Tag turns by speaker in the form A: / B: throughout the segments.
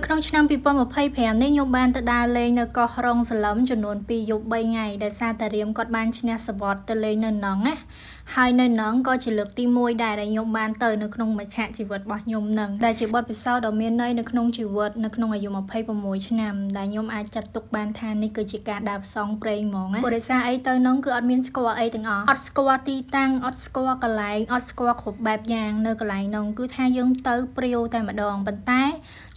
A: ក្នុងឆ្នាំ2025នេះខ្ញុំបានទៅដើរលេងនៅកោះរងសឡឹមចំនួន2យប់3ថ្ងៃដែលសារតារៀមគាត់បានឈ្នះសវត្តទៅលេងនៅណងណាហើយនៅណងក៏ជាលើកទី1ដែរដែលខ្ញុំបានទៅនៅក្នុងមជ្ឈជីវិតរបស់ខ្ញុំនឹងដែលជាបទពិសោធន៍ដ៏មានន័យនៅក្នុងជីវិតនៅក្នុងអាយុ26ឆ្នាំដែលខ្ញុំអាចចាត់ទុកបានថានេះគឺជាការដើរផ្សងព្រេងហ្មងណាព្រោះដោយសារអីទៅណងគឺអត់មានស្គាល់អីទាំងអស់អត់ស្គាល់ទីតាំងអត់ស្គាល់កន្លែងអត់ស្គាល់គ្រប់បែបយ៉ាងនៅកន្លែងណងគឺថាយើងទៅព្រាវតែម្ដងប៉ុន្តែ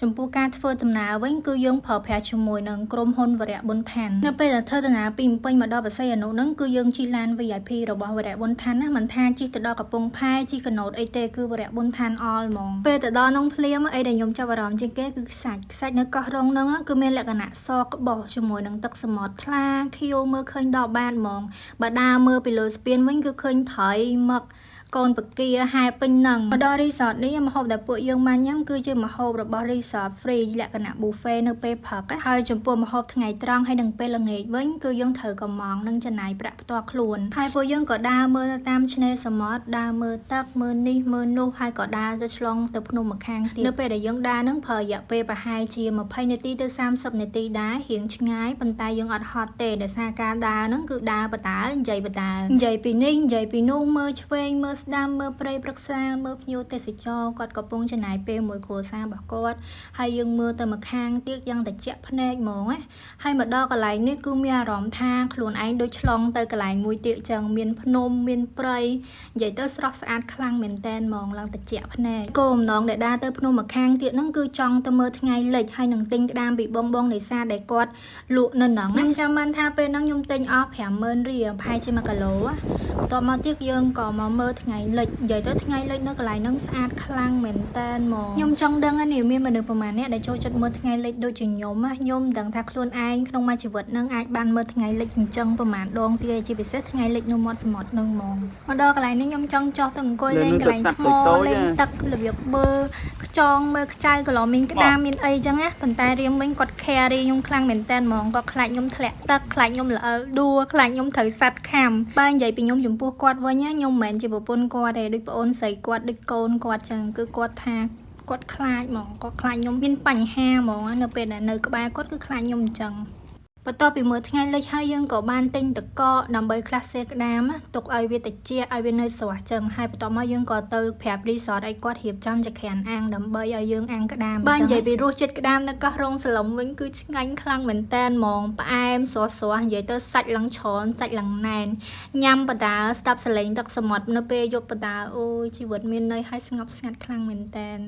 A: ចំពោះការធ្វើដំណើរវិញគឺយើងប្រើប្រាស់ជាមួយនឹងក្រុមហ៊ុនវរៈប៊ុនឋាននៅពេលដែលធ្វើដំណើរពីភ្នំពេញមកដល់បរសៃអនុហ្នឹងគឺយើងជិះឡាន VIP របស់វរៈប៊ុនឋានណាមិនថាជិះទៅដល់កំពង់ផែជិះកណូតអីទេគឺវរៈប៊ុនឋានអល់ហ្មងពេលទៅដល់នោះភ្លាមអីដែលខ្ញុំចាប់អារម្មណ៍ជាងគេគឺខ្សាច់នៅកោះរងហ្នឹងគឺមានលក្ខណៈសក្បោះជាមួយនឹងទឹកសមុទ្រថ្លាខៀវមើលឃើញដល់បានហ្មងបើដើរមើលពីលើស្ពានវិញគឺឃើញត្រីមឹកកូនបកាហែពេញនឹងមកដល់រីសតនេះម្ហូបដែលពួកយើងបានញ៉ាំគឺជាម្ហូបរបស់រីសត free លក្ខណៈ buffet នៅពេលព្រឹកហើយចំពោះម្ហូបថ្ងៃត្រង់ហើយនឹងពេលល្ងាចវិញគឺយើងត្រូវកំងនិងចំណាយប្រាក់ផ្ទាល់ខ្លួនហើយពួកយើងក៏ដើរមើលទៅតាមឆ្នេរសមុទ្រដើរមើលទឹកមើលនេះមើលនោះហើយក៏ដើរទៅឆ្លងទៅភ្នំម្ខាងទៀតនៅពេលដែលយើងដើរនឹងប្រើរយៈពេលប្រហែលជា20នាទីទៅ30នាទីដែររៀងឆ្ងាយប៉ុន្តែយើងអត់ហត់ទេដោយសារការដើរនឹងគឺដើរបតានិយាយបតានិយាយពីនេះនិយាយពីនោះមើលឆ្វេងមើលស្ដាំមើលព្រៃព្រឹក្សាមើលភ្ញៀវទេសចរគាត់កំពុងចំណាយពេលមួយគ្រួសាររបស់គាត់ហើយយើងមើលទៅម្ខាងទៀតយ៉ាងត្រជាក់ភ្នែកហ្មងណាហើយមកដល់កន្លែងនេះគឺមានអារម្មណ៍ថាខ្លួនឯងដូចឆ្លងទៅកន្លែងមួយទៀតចឹងមានភ្នំមានព្រៃនិយាយទៅស្រស់ស្អាតខ្លាំងមែនតែនហ្មងឡើងត្រជាក់ភ្នែកគោលបំណងដែលដើរទៅភ្នំម្ខាងទៀតហ្នឹងគឺចង់ទៅមើលថ្ងៃលិចហើយនឹងទិញក្តាមពីបងនេសាទដែលគាត់លក់នៅហ្នឹងខ្ញុំចាំបានថាពេលហ្នឹងខ្ញុំទិញអស់50000រៀលប្រហែលជា1គីឡូបន្ទាប់មកទៀតយើងក៏មកមើលថ្ងៃលិចនិយាយទៅថ្ងៃលិចនៅកន្លែងហ្នឹងស្អាតខ្លាំងមែនតែនហ្មងខ្ញុំចង់ដឹងនេះមានមនុស្សប្រហែលអ្នកដែលចូលចិត្តមើលថ្ងៃលិចដូចជាខ្ញុំខ្ញុំដឹងថាខ្លួនឯងក្នុងមួយជីវិតហ្នឹងអាចបានមើលថ្ងៃលិចអញ្ចឹងប្រហែលដងទៀតជាពិសេសថ្ងៃលិចនៅមាត់សមុទ្រហ្នឹងហ្មងមកដល់កន្លែងនេះខ្ញុំចង់ចុះទៅអង្គុយលេងកន្លែងថ្មលេងទឹករបៀបមើលខ្ចង់មើលខ្ចៅក៏ឡមានក្តាមមានអីចឹងណាប៉ុន្តែរៀមវិញគាត់ carry ខ្ញុំខ្លាំងមែនតែនហ្មងគាត់ខ្លាចខ្ញុំធ្លាក់ទឹកខ្លាចខ្ញុំល្អើដួលខ្លាចខ្ញុំត្រូវសัตว์ខាំបើនិយាយពីខ្ញុំចំពោះគាត់វិញខ្ញុំមិនមែនជាប្រពន្ធគាត់ទេដូចប្អូនស្រីគាត់ដូចកូនគាត់ចឹងគឺគាត់ថាគាត់ខ្លាចហ្មងគាត់ខ្លាចខ្ញុំមានបញ្ហាហ្មងនៅពេលដែលនៅក្បែរគាត់គឺខ្លាចខ្ញុំអញ្ចឹងបន្ទាប់ពីមើលថ្ងៃលិចហើយយើងក៏បានទិញតកកដើម្បីខ្លះសេក្តាមទុកឲ្យវាតិចឲ្យវានៅស្រស់ចឹងហើយបន្ទាប់មកយើងក៏ទៅប្រាប់រីសតឲ្យគាត់រៀបចំចក្រានអាំងដើម្បីឲ្យយើងអាំងក្តាមបើនិយាយពីរសជាតិក្តាមនៅកោះរងសឡុំវិញគឺឆ្ងាញ់ខ្លាំងមែនតែនហ្មងផ្អែមស្រស់និយាយទៅសាច់ឡើងឆនសាច់ឡើងណែនញ៉ាំបដាស្ដាប់សលេងទឹកសមុទ្រនៅពេលយប់បដាអូយជីវិតមានន័យហើយស្ងប់ស្ងាត់ខ្លាំងមែនតែន